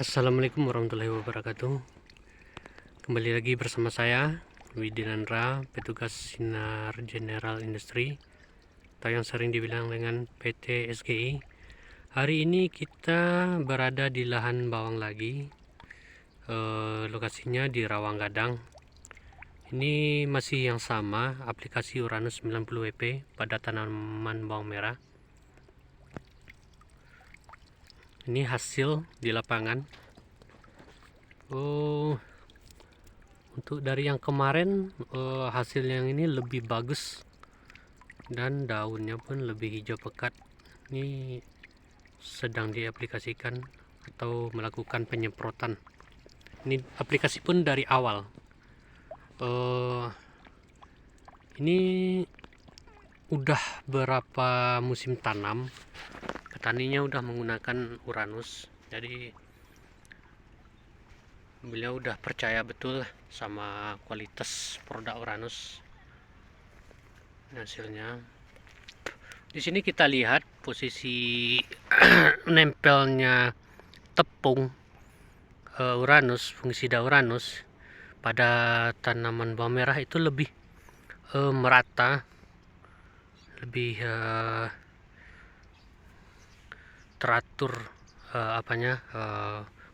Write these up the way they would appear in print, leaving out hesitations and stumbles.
Assalamualaikum warahmatullahi wabarakatuh. Kembali lagi bersama saya Widinandra, petugas Sinar General Industri atau yang sering dibilang dengan PT SGI. Hari ini kita berada di lahan bawang lagi. Lokasinya di Rawanggadang. Ini masih yang sama, aplikasi Uranus 90 WP pada tanaman bawang merah. Ini hasil di lapangan. Untuk dari yang kemarin, hasil yang ini lebih bagus dan daunnya pun lebih hijau pekat. Ini sedang diaplikasikan atau melakukan penyemprotan. Ini aplikasi pun dari awal. Ini udah berapa musim tanam, petaninya udah menggunakan Uranus, jadi beliau udah percaya betul sama kualitas produk Uranus. Hasilnya di sini kita lihat posisi nempelnya tepung Uranus, fungisida Uranus pada tanaman bawang merah itu lebih merata, lebih teratur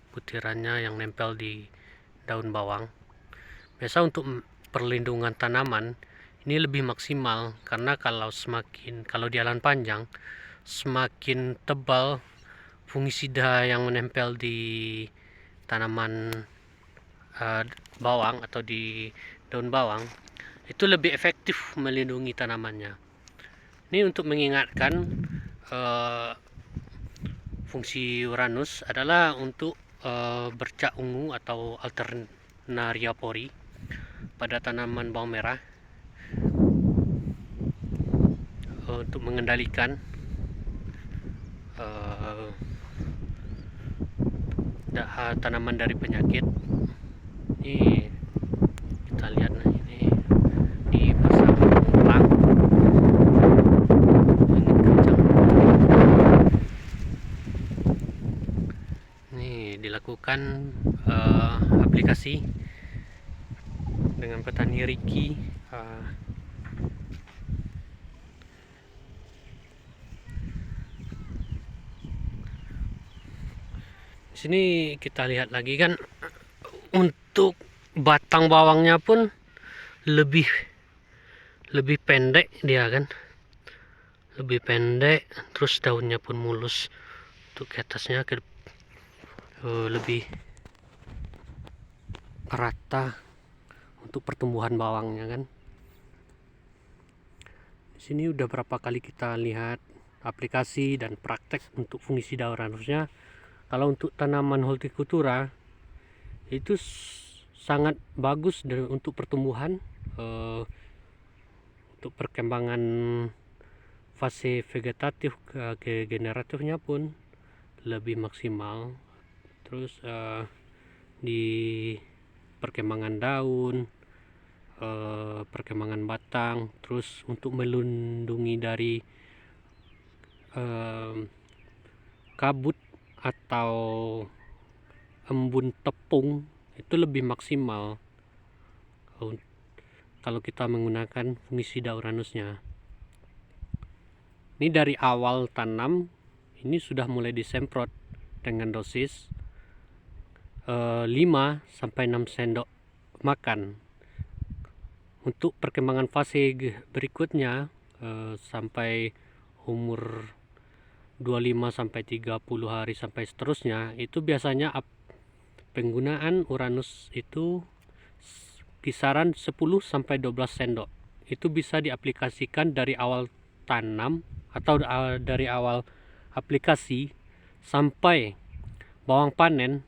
butirannya yang nempel di daun bawang. Biasa untuk perlindungan tanaman ini lebih maksimal, karena kalau di jalan panjang semakin tebal fungisida yang menempel di tanaman bawang atau di daun bawang, itu lebih efektif melindungi tanamannya. Ini untuk mengingatkan fungsi Uranus adalah untuk bercak ungu atau Alternaria pori pada tanaman bawang merah, untuk mengendalikan tanaman dari penyakit. Ini kita lihat, nah ini dipasang ulang. Ini kencang. Ini dilakukan aplikasi dengan petani Ricky. Di sini kita lihat lagi kan, untuk batang bawangnya pun lebih pendek dia kan, lebih pendek, terus daunnya pun mulus. Untuk ke atasnya lebih rata untuk pertumbuhan bawangnya kan. Di sini udah berapa kali kita lihat aplikasi dan praktek untuk fungisida Uranusnya. Kalau untuk tanaman hortikultura itu sangat bagus untuk pertumbuhan, untuk perkembangan fase vegetatif ke generatifnya pun lebih maksimal. Terus di perkembangan daun, perkembangan batang, terus untuk melindungi dari kabut atau embun tepung itu lebih maksimal kalau kita menggunakan fungisida Uranusnya. Ini dari awal tanam ini sudah mulai disemprot dengan dosis 5-6 sendok makan. Untuk perkembangan fase berikutnya sampai umur 25-30 hari sampai seterusnya, itu biasanya penggunaan Uranus itu kisaran 10-12 sendok. Itu bisa diaplikasikan dari awal tanam atau dari awal aplikasi sampai bawang panen.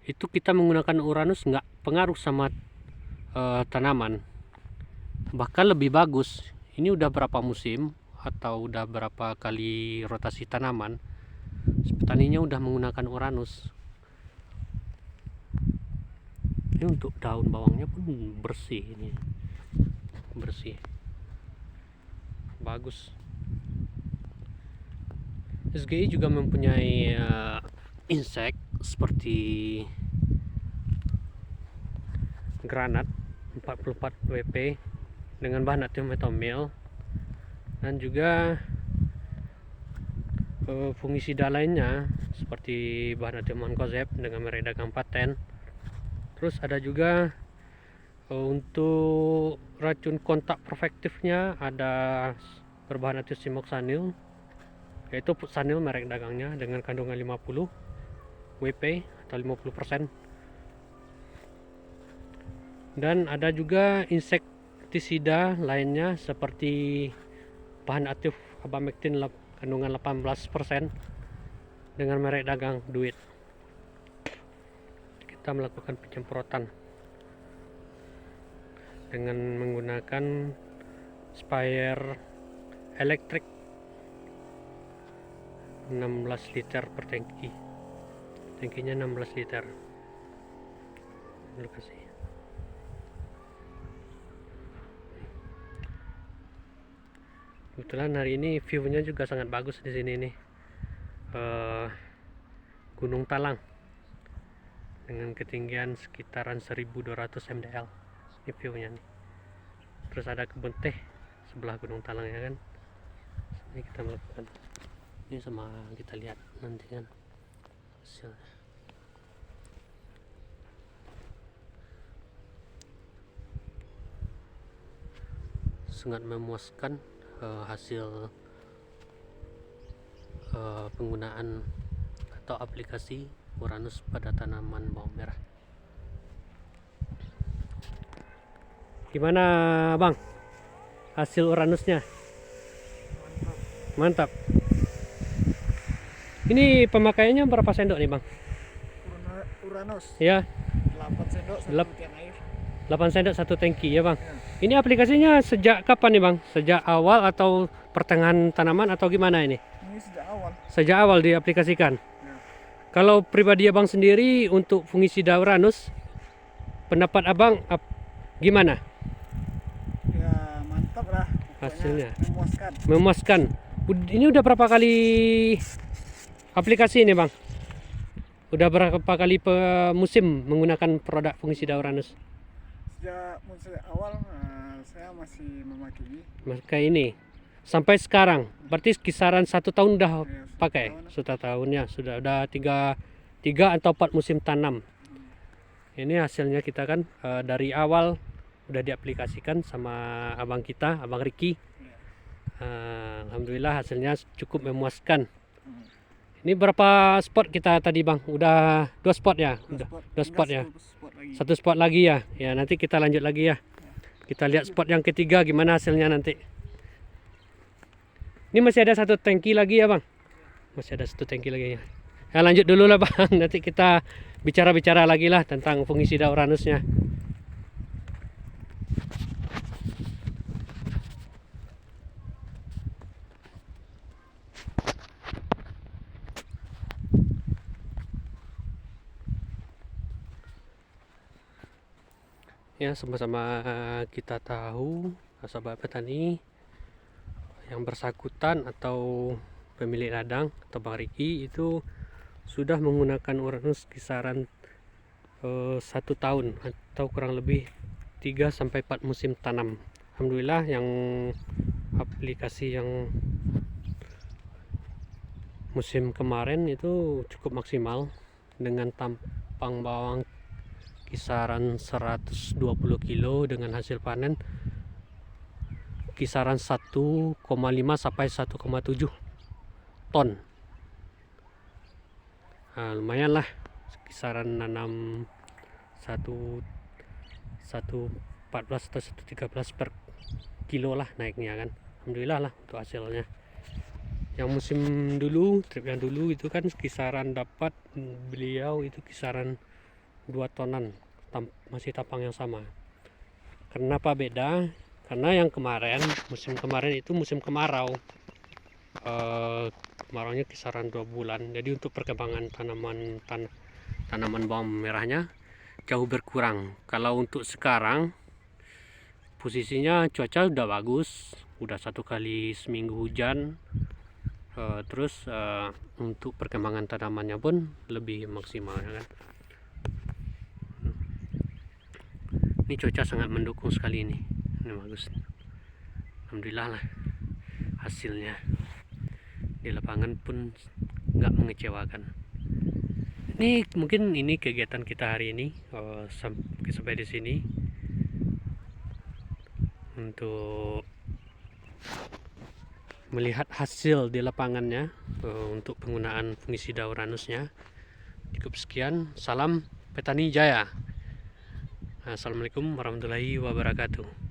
Itu kita menggunakan Uranus nggak pengaruh sama tanaman, bahkan lebih bagus. Ini udah berapa musim atau udah berapa kali rotasi tanaman, petaninya udah menggunakan Uranus. Ini untuk daun bawangnya pun bersih, ini bersih, bagus. SGI juga mempunyai insek seperti granat 44 WP dengan bahan aktif metomil, dan juga fungisida lainnya seperti bahan aktif mancozeb dengan merek dagang paten. Terus ada juga untuk racun kontak perfektifnya ada berbahan aktif simoksanil, yaitu sanil merek dagangnya dengan kandungan 50 WP atau 50%. Dan ada juga insektisida lainnya seperti bahan aktif abamectin kandungan 18% dengan merek dagang Duit. Kita melakukan penyemprotan dengan menggunakan sprayer elektrik 16 liter per tangki. Tangkinya 16 liter. Lokasi. Kebetulan hari ini view-nya juga sangat bagus di sini nih. Gunung Talang dengan ketinggian sekitaran 1200 mdl. Ini view-nya nih. Terus ada kebun teh sebelah Gunung Talang ya kan. Ini kita melakukan ini sama kita lihat nanti kan hasilnya. Sangat memuaskan hasil penggunaan atau aplikasi Uranus pada tanaman bawang merah. Gimana Bang hasil Uranusnya? Mantap. Ini pemakaiannya berapa sendok nih Bang? Uranus Ya, 8 sendok satu tiang air. 8 sendok satu tangki ya Bang. Ya. Ini aplikasinya sejak kapan nih Bang? Sejak awal atau pertengahan tanaman atau gimana ini? Ini sejak awal. Sejak awal diaplikasikan. Ya. Kalau pribadi Abang sendiri untuk fungisida Uranus, pendapat Abang gimana? Ya mantap lah. Pokoknya Hasilnya memuaskan. memuaskan. Ini udah berapa kali aplikasi ini Bang? Udah berapa kali musim menggunakan produk fungisida Uranus? Sejak awal saya masih memakai. Maka ini sampai sekarang, berarti kisaran 1 tahun udah Ya, pakai. sudah Tahun ya, sudah ada 3 atau 4 musim tanam. Ini hasilnya kita kan dari awal udah diaplikasikan sama abang kita, Abang Riki. Alhamdulillah hasilnya cukup memuaskan. Ini berapa spot kita tadi Bang? Udah 2 spot ya? Udah 2 spot ya? 1 spot lagi ya? Ya nanti kita lanjut lagi ya. Kita lihat spot yang ketiga gimana hasilnya nanti. Ini masih ada 1 tangki lagi ya Bang? Masih ada 1 tangki lagi ya. Ya lanjut dulu lah Bang. Nanti kita bicara-bicara lagi lah tentang fungisida Uranusnya. Ya, sama-sama kita tahu sahabat petani yang bersangkutan atau pemilik ladang atau Bang Riki itu sudah menggunakan Uranus kisaran 1 tahun atau kurang lebih 3 sampai 4 musim tanam. Alhamdulillah yang aplikasi yang musim kemarin itu cukup maksimal dengan tampang bawang kisaran 120 kilo dengan hasil panen kisaran 1,5 sampai 1,7 ton. Nah, lumayan lah kisaran nanam 114 atau 113 per kilo lah naiknya kan. Alhamdulillah lah untuk hasilnya. Yang musim dulu, trip yang dulu itu kan kisaran dapat beliau itu kisaran 2 tonan, masih tampang yang sama. Kenapa beda? Karena yang kemarin, musim kemarin itu musim kemarau. Kemaraunya kisaran 2 bulan. Jadi untuk perkembangan tanaman bawang merahnya jauh berkurang. Kalau untuk sekarang posisinya cuaca udah bagus, udah 1 kali seminggu hujan. Terus untuk perkembangan tanamannya pun lebih maksimal, ya kan. Ini cuaca sangat mendukung sekali ini bagus. Alhamdulillah lah, hasilnya di lapangan pun nggak mengecewakan. Ini mungkin ini kegiatan kita hari ini, sampai di sini untuk melihat hasil di lapangannya untuk penggunaan fungisida Uranusnya. Cukup sekian, salam petani jaya. Assalamualaikum warahmatullahi wabarakatuh.